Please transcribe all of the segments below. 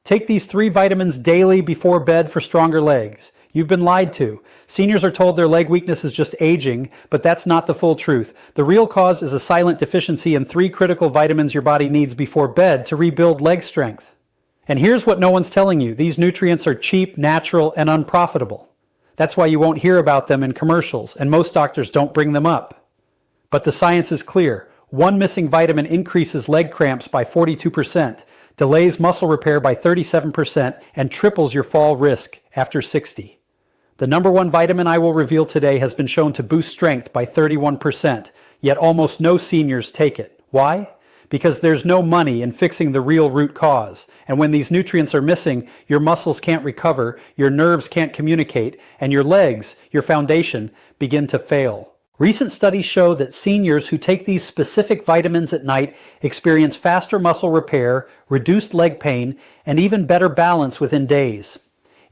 Take these 3 vitamins daily before bed for stronger legs. You've been lied to. Seniors are told their leg weakness is just aging, but that's not the full truth. The real cause is a silent deficiency in 3 critical vitamins your body needs before bed to rebuild leg strength. And here's what no one's telling you. These nutrients are cheap, natural, and unprofitable. That's why you won't hear about them in commercials, and most doctors don't bring them up. But the science is clear. One missing vitamin increases leg cramps by 42%, delays muscle repair by 37%, and triples your fall risk after 60. The number 1 vitamin I will reveal today has been shown to boost strength by 31%, yet almost no seniors take it. Why? Because there's no money in fixing the real root cause. And when these nutrients are missing, your muscles can't recover, your nerves can't communicate, and your legs, your foundation, begin to fail. Recent studies show that seniors who take these specific vitamins at night experience faster muscle repair, reduced leg pain, and even better balance within days.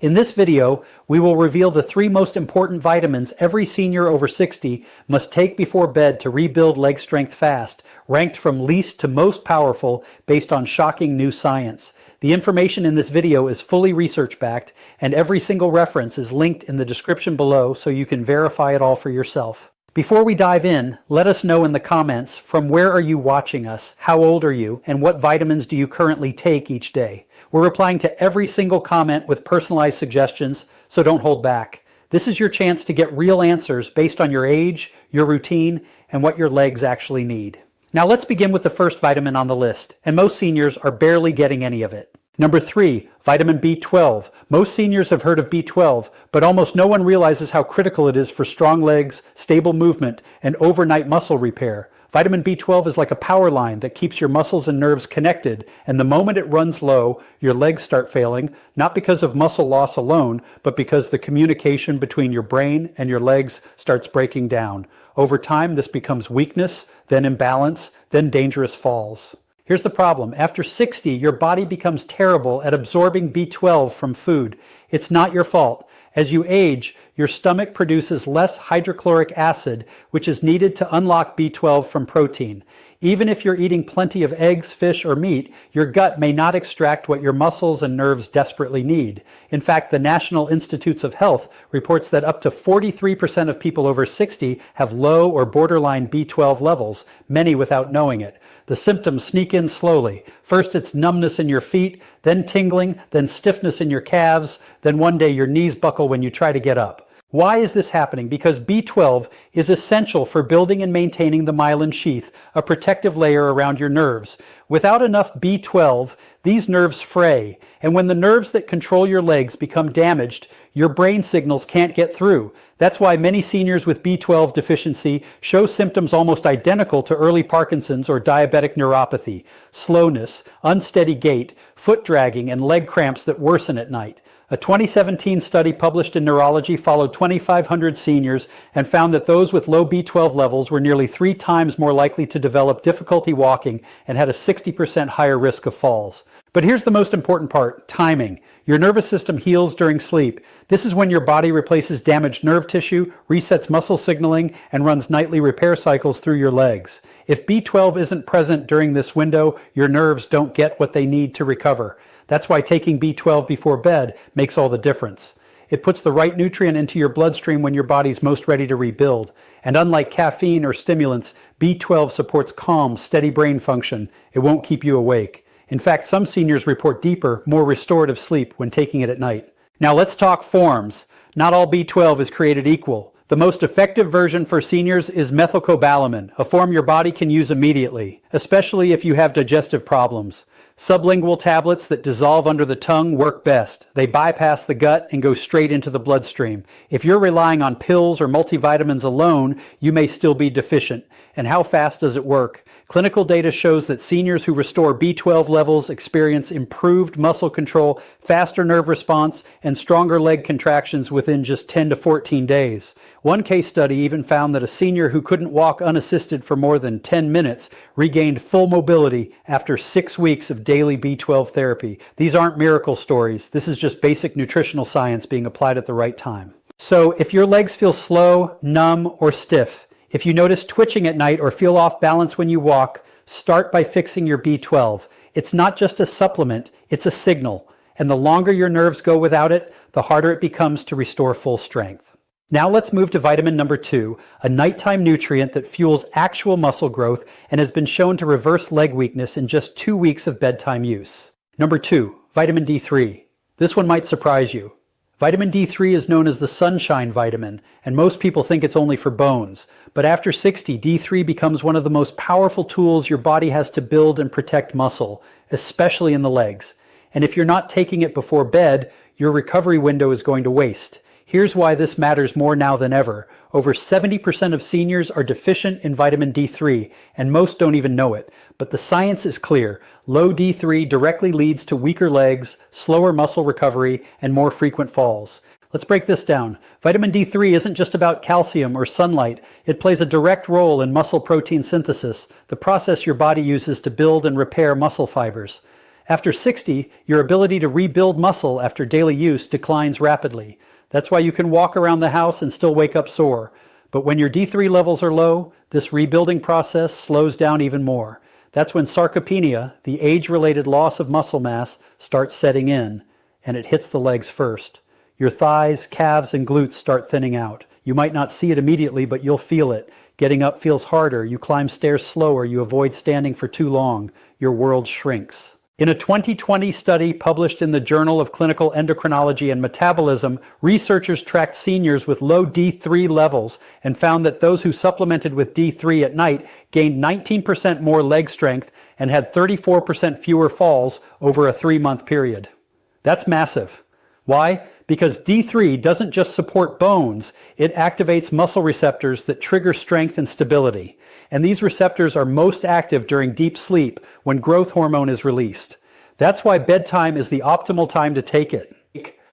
In this video, we will reveal the 3 most important vitamins every senior over 60 must take before bed to rebuild leg strength fast, ranked from least to most powerful based on shocking new science. The information in this video is fully research-backed, and every single reference is linked in the description below so you can verify it all for yourself. Before we dive in, let us know in the comments from where are you watching us, how old are you, and what vitamins do you currently take each day. We're replying to every single comment with personalized suggestions, so don't hold back. This is your chance to get real answers based on your age, your routine, and what your legs actually need. Now let's begin with the first vitamin on the list, and most seniors are barely getting any of it. Number 3, vitamin B12. Most seniors have heard of B12, but almost no one realizes how critical it is for strong legs, stable movement, and overnight muscle repair. Vitamin B12 is like a power line that keeps your muscles and nerves connected, and the moment it runs low, your legs start failing, not because of muscle loss alone, but because the communication between your brain and your legs starts breaking down. Over time, this becomes weakness, then imbalance, then dangerous falls. Here's the problem. After 60, your body becomes terrible at absorbing B12 from food. It's not your fault. As you age, your stomach produces less hydrochloric acid, which is needed to unlock B12 from protein. Even if you're eating plenty of eggs, fish, or meat, your gut may not extract what your muscles and nerves desperately need. In fact, the National Institutes of Health reports that up to 43% of people over 60 have low or borderline B12 levels, many without knowing it. The symptoms sneak in slowly. First, it's numbness in your feet, then tingling, then stiffness in your calves, then one day your knees buckle when you try to get up. Why is this happening? Because B12 is essential for building and maintaining the myelin sheath, a protective layer around your nerves. Without enough B12, these nerves fray, and when the nerves that control your legs become damaged, your brain signals can't get through. That's why many seniors with B12 deficiency show symptoms almost identical to early Parkinson's or diabetic neuropathy: slowness, unsteady gait, foot dragging, and leg cramps that worsen at night. A 2017 study published in Neurology followed 2,500 seniors and found that those with low B12 levels were nearly 3 times more likely to develop difficulty walking and had a 60% higher risk of falls. But here's the most important part: timing. Your nervous system heals during sleep. This is when your body replaces damaged nerve tissue, resets muscle signaling, and runs nightly repair cycles through your legs. If B12 isn't present during this window, your nerves don't get what they need to recover. That's why taking B12 before bed makes all the difference. It puts the right nutrient into your bloodstream when your body's most ready to rebuild. And unlike caffeine or stimulants, B12 supports calm, steady brain function. It won't keep you awake. In fact, some seniors report deeper, more restorative sleep when taking it at night. Now let's talk forms. Not all B12 is created equal. The most effective version for seniors is methylcobalamin, a form your body can use immediately, especially if you have digestive problems. Sublingual tablets that dissolve under the tongue work best. They bypass the gut and go straight into the bloodstream. If you're relying on pills or multivitamins alone, you may still be deficient. And how fast does it work? Clinical data shows that seniors who restore B12 levels experience improved muscle control, faster nerve response, and stronger leg contractions within just 10 to 14 days. One case study even found that a senior who couldn't walk unassisted for more than 10 minutes regained full mobility after 6 weeks of daily B12 therapy. These aren't miracle stories. This is just basic nutritional science being applied at the right time. So if your legs feel slow, numb, or stiff, if you notice twitching at night or feel off balance when you walk, start by fixing your B12. It's not just a supplement, it's a signal. And the longer your nerves go without it, the harder it becomes to restore full strength. Now let's move to vitamin number 2, a nighttime nutrient that fuels actual muscle growth and has been shown to reverse leg weakness in just 2 weeks of bedtime use. Number 2, vitamin D3. This one might surprise you. Vitamin D3 is known as the sunshine vitamin, and most people think it's only for bones. But after 60, D3 becomes one of the most powerful tools your body has to build and protect muscle, especially in the legs. And if you're not taking it before bed, your recovery window is going to waste. Here's why this matters more now than ever. Over 70% of seniors are deficient in vitamin D3, and most don't even know it. But the science is clear. Low D3 directly leads to weaker legs, slower muscle recovery, and more frequent falls. Let's break this down. Vitamin D3 isn't just about calcium or sunlight. It plays a direct role in muscle protein synthesis, the process your body uses to build and repair muscle fibers. After 60, your ability to rebuild muscle after daily use declines rapidly. That's why you can walk around the house and still wake up sore. But when your D3 levels are low, this rebuilding process slows down even more. That's when sarcopenia, the age-related loss of muscle mass, starts setting in, and it hits the legs first. Your thighs, calves, and glutes start thinning out. You might not see it immediately, but you'll feel it. Getting up feels harder. You climb stairs slower. You avoid standing for too long. Your world shrinks. In a 2020 study published in the Journal of Clinical Endocrinology and Metabolism, researchers tracked seniors with low D3 levels and found that those who supplemented with D3 at night gained 19% more leg strength and had 34% fewer falls over a 3-month period. That's massive. Why? Because D3 doesn't just support bones, it activates muscle receptors that trigger strength and stability. And these receptors are most active during deep sleep when growth hormone is released. That's why bedtime is the optimal time to take it.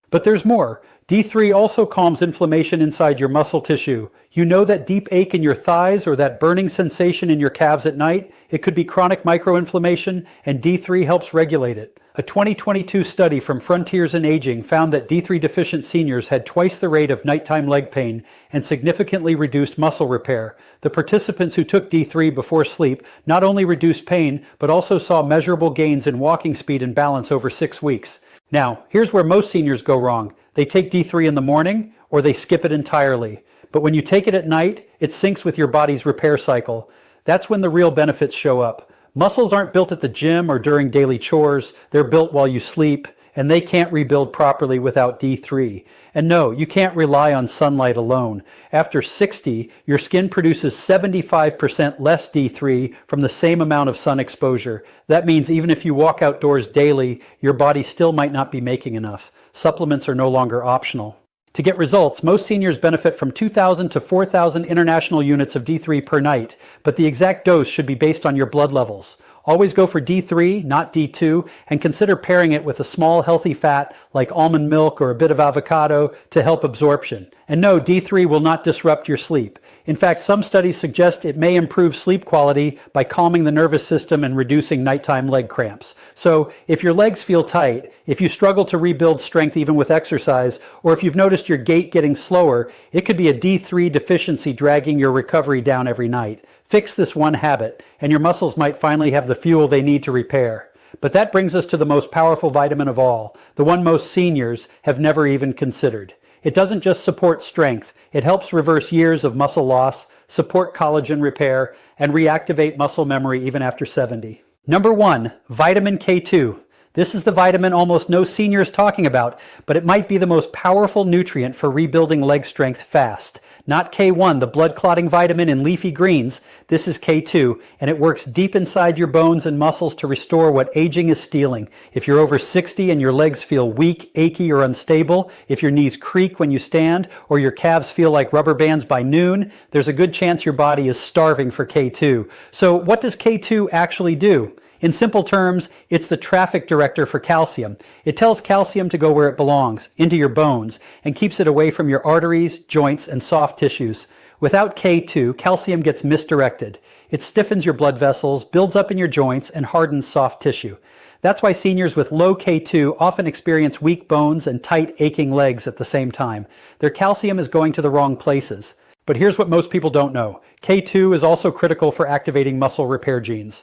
But there's more. D3 also calms inflammation inside your muscle tissue. You know that deep ache in your thighs or that burning sensation in your calves at night? It could be chronic microinflammation, and D3 helps regulate it. A 2022 study from Frontiers in Aging found that D3 deficient seniors had twice the rate of nighttime leg pain and significantly reduced muscle repair. The participants who took D3 before sleep not only reduced pain, but also saw measurable gains in walking speed and balance over 6 weeks. Now, here's where most seniors go wrong. They take D3 in the morning, or they skip it entirely. But when you take it at night, it syncs with your body's repair cycle. That's when the real benefits show up. Muscles aren't built at the gym or during daily chores. They're built while you sleep, and they can't rebuild properly without D3. And no, you can't rely on sunlight alone. After 60, your skin produces 75% less D3 from the same amount of sun exposure. That means even if you walk outdoors daily, your body still might not be making enough. Supplements are no longer optional. To get results, most seniors benefit from 2,000 to 4,000 international units of D3 per night, but the exact dose should be based on your blood levels. Always go for D3, not D2, and consider pairing it with a small healthy fat like almond milk or a bit of avocado to help absorption. And no, D3 will not disrupt your sleep. In fact, some studies suggest it may improve sleep quality by calming the nervous system and reducing nighttime leg cramps. So if your legs feel tight, if you struggle to rebuild strength even with exercise, or if you've noticed your gait getting slower, it could be a D3 deficiency dragging your recovery down every night. Fix this one habit, and your muscles might finally have the fuel they need to repair. But that brings us to the most powerful vitamin of all, the one most seniors have never even considered. It doesn't just support strength, it helps reverse years of muscle loss, support collagen repair, and reactivate muscle memory even after 70. Number 1, vitamin K2. This is the vitamin almost no senior is talking about, but it might be the most powerful nutrient for rebuilding leg strength fast. Not K1, the blood-clotting vitamin in leafy greens. This is K2, and it works deep inside your bones and muscles to restore what aging is stealing. If you're over 60 and your legs feel weak, achy, or unstable, if your knees creak when you stand, or your calves feel like rubber bands by noon, there's a good chance your body is starving for K2. So what does K2 actually do? In simple terms, it's the traffic director for calcium. It tells calcium to go where it belongs, into your bones, and keeps it away from your arteries, joints, and soft tissues. Without K2, calcium gets misdirected. It stiffens your blood vessels, builds up in your joints, and hardens soft tissue. That's why seniors with low K2 often experience weak bones and tight, aching legs at the same time. Their calcium is going to the wrong places. But here's what most people don't know. K2 is also critical for activating muscle repair genes.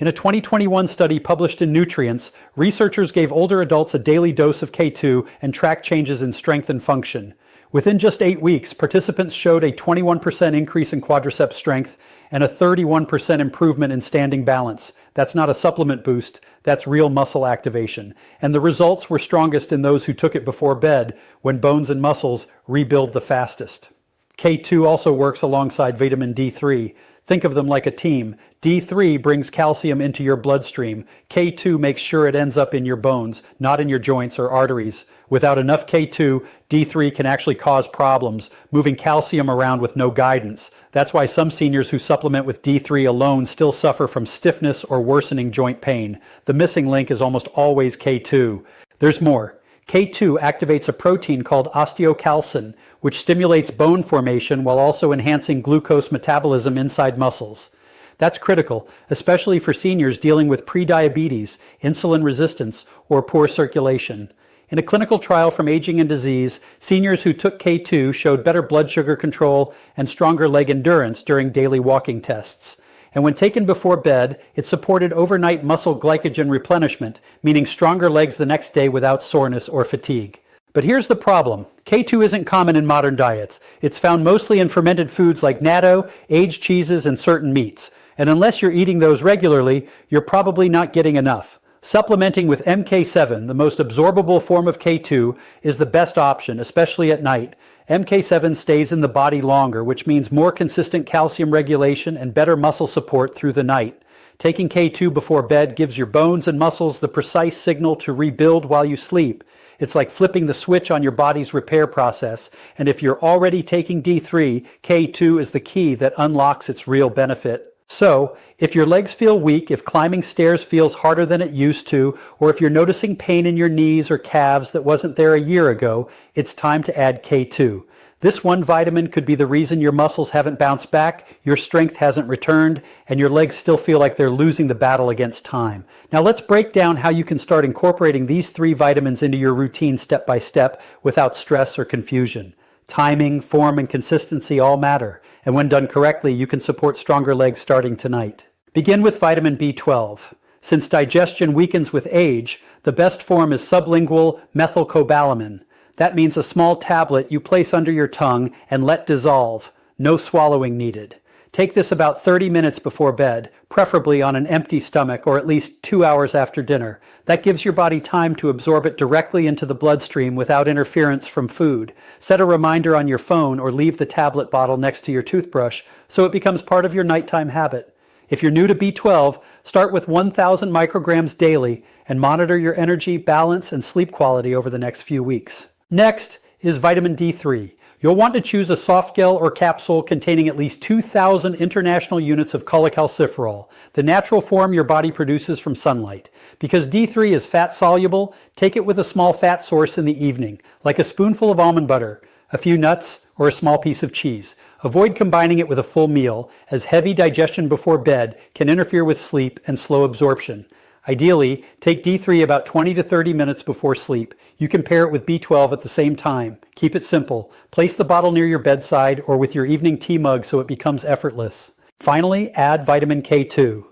In a 2021 study published in Nutrients, researchers gave older adults a daily dose of K2 and tracked changes in strength and function. Within just 8 weeks, participants showed a 21% increase in quadriceps strength and a 31% improvement in standing balance. That's not a supplement boost, that's real muscle activation. And the results were strongest in those who took it before bed, when bones and muscles rebuild the fastest. K2 also works alongside vitamin D3. Think of them like a team. D3 brings calcium into your bloodstream. K2 makes sure it ends up in your bones, not in your joints or arteries. Without enough K2, D3 can actually cause problems, moving calcium around with no guidance. That's why some seniors who supplement with D3 alone still suffer from stiffness or worsening joint pain. The missing link is almost always K2. There's more. K2 activates a protein called osteocalcin, which stimulates bone formation while also enhancing glucose metabolism inside muscles. That's critical, especially for seniors dealing with prediabetes, insulin resistance, or poor circulation. In a clinical trial from Aging and Disease, seniors who took K2 showed better blood sugar control and stronger leg endurance during daily walking tests. And when taken before bed, it supported overnight muscle glycogen replenishment, meaning stronger legs the next day without soreness or fatigue. But here's the problem. K2 isn't common in modern diets. It's found mostly in fermented foods like natto, aged cheeses, and certain meats. And unless you're eating those regularly, you're probably not getting enough. Supplementing with MK7, the most absorbable form of K2, is the best option, especially at night. MK7 stays in the body longer, which means more consistent calcium regulation and better muscle support through the night. Taking K2 before bed gives your bones and muscles the precise signal to rebuild while you sleep. It's like flipping the switch on your body's repair process, and if you're already taking D3, K2 is the key that unlocks its real benefit. So, if your legs feel weak, if climbing stairs feels harder than it used to, or if you're noticing pain in your knees or calves that wasn't there a year ago, it's time to add K2. This one vitamin could be the reason your muscles haven't bounced back, your strength hasn't returned, and your legs still feel like they're losing the battle against time. Now let's break down how you can start incorporating these 3 vitamins into your routine step by step without stress or confusion. Timing, form, and consistency all matter. And when done correctly, you can support stronger legs starting tonight. Begin with vitamin B12. Since digestion weakens with age, the best form is sublingual methylcobalamin. That means a small tablet you place under your tongue and let dissolve. No swallowing needed. Take this about 30 minutes before bed, preferably on an empty stomach or at least 2 hours after dinner. That gives your body time to absorb it directly into the bloodstream without interference from food. Set a reminder on your phone or leave the tablet bottle next to your toothbrush so it becomes part of your nighttime habit. If you're new to B12, start with 1,000 micrograms daily and monitor your energy, balance, and sleep quality over the next few weeks. Next is vitamin D3. You'll want to choose a soft gel or capsule containing at least 2,000 international units of cholecalciferol, the natural form your body produces from sunlight. Because D3 is fat soluble, take it with a small fat source in the evening, like a spoonful of almond butter, a few nuts, or a small piece of cheese. Avoid combining it with a full meal, as heavy digestion before bed can interfere with sleep and slow absorption. Ideally, take D3 about 20 to 30 minutes before sleep. You can pair it with B12 at the same time. Keep it simple. Place the bottle near your bedside or with your evening tea mug so it becomes effortless. Finally, add vitamin K2.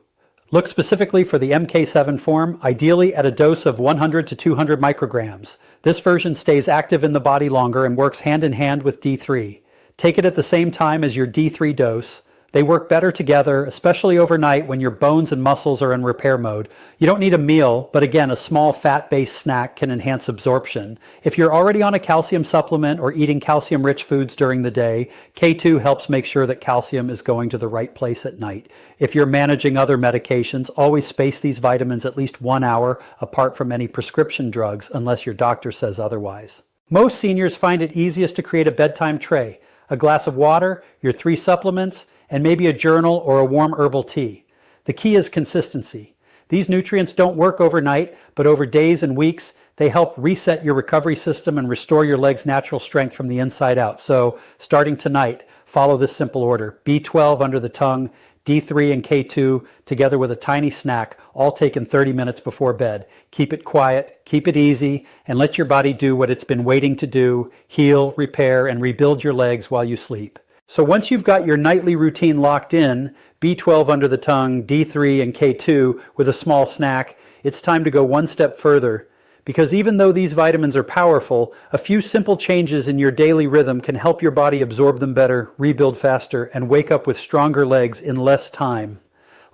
Look specifically for the MK7 form, ideally at a dose of 100 to 200 micrograms. This version stays active in the body longer and works hand in hand with D3. Take it at the same time as your D3 dose. They work better together, especially overnight when your bones and muscles are in repair mode. You don't need a meal, but again, a small fat-based snack can enhance absorption. If you're already on a calcium supplement or eating calcium-rich foods during the day, K2 helps make sure that calcium is going to the right place at night. If you're managing other medications, always space these vitamins at least 1 hour apart from any prescription drugs, unless your doctor says otherwise. Most seniors find it easiest to create a bedtime tray, a glass of water, your 3 supplements, and maybe a journal or a warm herbal tea. The key is consistency. These nutrients don't work overnight, but over days and weeks, they help reset your recovery system and restore your leg's natural strength from the inside out. So, starting tonight, follow this simple order. B12 under the tongue, D3 and K2 together with a tiny snack, all taken 30 minutes before bed. Keep it quiet, keep it easy, and let your body do what it's been waiting to do: heal, repair, and rebuild your legs while you sleep. So once you've got your nightly routine locked in, B12 under the tongue, D3 and K2 with a small snack, it's time to go one step further. Because even though these vitamins are powerful, a few simple changes in your daily rhythm can help your body absorb them better, rebuild faster, and wake up with stronger legs in less time.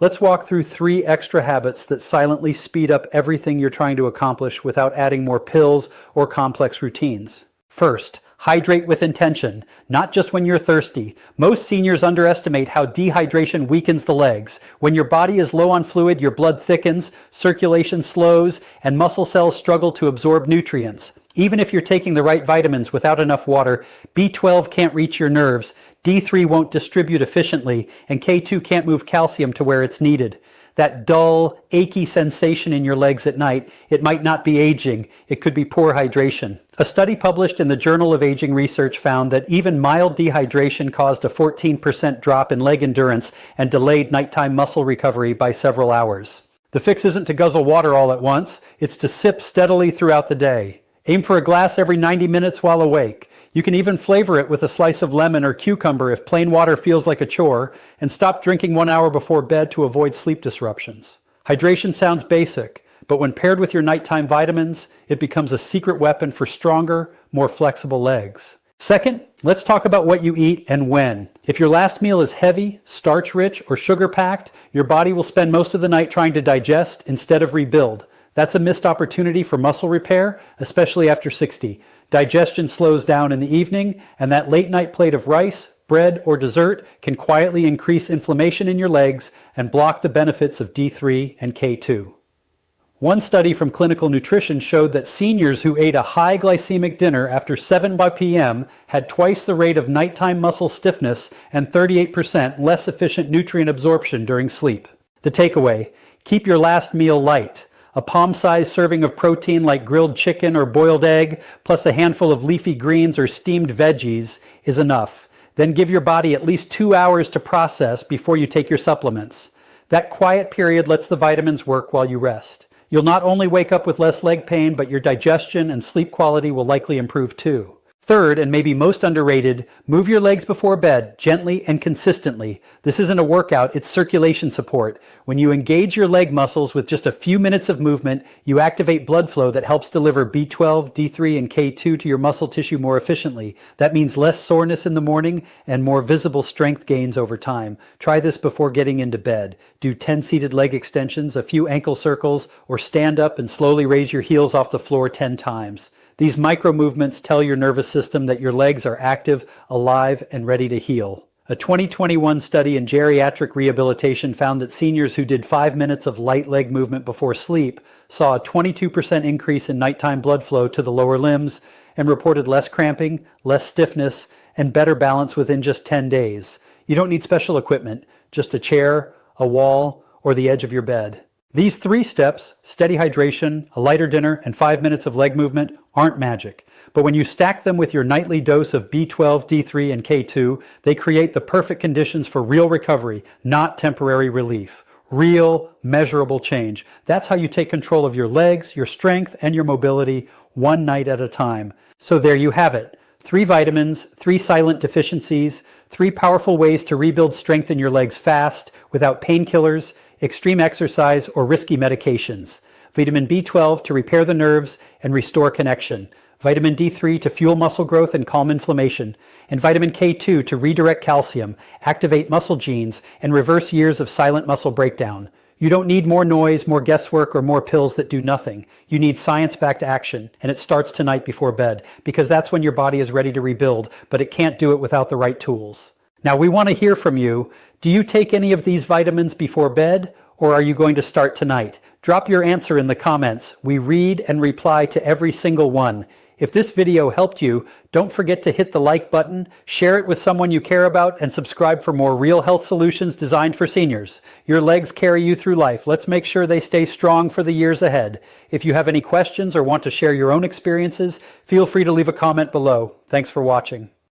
Let's walk through 3 extra habits that silently speed up everything you're trying to accomplish without adding more pills or complex routines. First, hydrate with intention, not just when you're thirsty. Most seniors underestimate how dehydration weakens the legs. When your body is low on fluid, your blood thickens, circulation slows, and muscle cells struggle to absorb nutrients. Even if you're taking the right vitamins without enough water, B12 can't reach your nerves, D3 won't distribute efficiently, and K2 can't move calcium to where it's needed. That dull, achy sensation in your legs at night, it might not be aging, it could be poor hydration. A study published in the Journal of Aging Research found that even mild dehydration caused a 14% drop in leg endurance and delayed nighttime muscle recovery by several hours. The fix isn't to guzzle water all at once, it's to sip steadily throughout the day. Aim for a glass every 90 minutes while awake. You can even flavor it with a slice of lemon or cucumber if plain water feels like a chore, and stop drinking 1 hour before bed to avoid sleep disruptions. Hydration sounds basic, but when paired with your nighttime vitamins, it becomes a secret weapon for stronger, more flexible legs. Second, let's talk about what you eat and when. If your last meal is heavy, starch-rich, or sugar-packed, your body will spend most of the night trying to digest instead of rebuild. That's a missed opportunity for muscle repair, especially after 60. Digestion slows down in the evening, and that late-night plate of rice, bread, or dessert can quietly increase inflammation in your legs and block the benefits of D3 and K2. One study from Clinical Nutrition showed that seniors who ate a high glycemic dinner after 7 p.m. had twice the rate of nighttime muscle stiffness and 38% less efficient nutrient absorption during sleep. The takeaway: keep your last meal light. A palm-sized serving of protein like grilled chicken or boiled egg, plus a handful of leafy greens or steamed veggies is enough. Then give your body at least 2 hours to process before you take your supplements. That quiet period lets the vitamins work while you rest. You'll not only wake up with less leg pain, but your digestion and sleep quality will likely improve too. Third, and maybe most underrated, move your legs before bed, gently and consistently. This isn't a workout, it's circulation support. When you engage your leg muscles with just a few minutes of movement, you activate blood flow that helps deliver B12, D3, and K2 to your muscle tissue more efficiently. That means less soreness in the morning and more visible strength gains over time. Try this before getting into bed. Do 10 seated leg extensions, a few ankle circles, or stand up and slowly raise your heels off the floor 10 times. These micro movements tell your nervous system that your legs are active, alive, and ready to heal. A 2021 study in geriatric rehabilitation found that seniors who did 5 minutes of light leg movement before sleep saw a 22% increase in nighttime blood flow to the lower limbs and reported less cramping, less stiffness, and better balance within just 10 days. You don't need special equipment, just a chair, a wall, or the edge of your bed. These 3 steps, steady hydration, a lighter dinner, and 5 minutes of leg movement, aren't magic. But when you stack them with your nightly dose of B12, D3, and K2, they create the perfect conditions for real recovery, not temporary relief. Real, measurable change. That's how you take control of your legs, your strength, and your mobility one night at a time. So there you have it. 3 vitamins, 3 silent deficiencies, 3 powerful ways to rebuild strength in your legs fast, without painkillers, extreme exercise, or risky medications. Vitamin B12 to repair the nerves and restore connection. Vitamin D3 to fuel muscle growth and calm inflammation. And vitamin K2 to redirect calcium, activate muscle genes, and reverse years of silent muscle breakdown. You don't need more noise, more guesswork, or more pills that do nothing. You need science-backed action, and it starts tonight before bed, because that's when your body is ready to rebuild, but it can't do it without the right tools. Now, we want to hear from you. Do you take any of these vitamins before bed, or are you going to start tonight? Drop your answer in the comments. We read and reply to every single one. If this video helped you, don't forget to hit the like button, share it with someone you care about, and subscribe for more real health solutions designed for seniors. Your legs carry you through life. Let's make sure they stay strong for the years ahead. If you have any questions or want to share your own experiences, feel free to leave a comment below. Thanks for watching.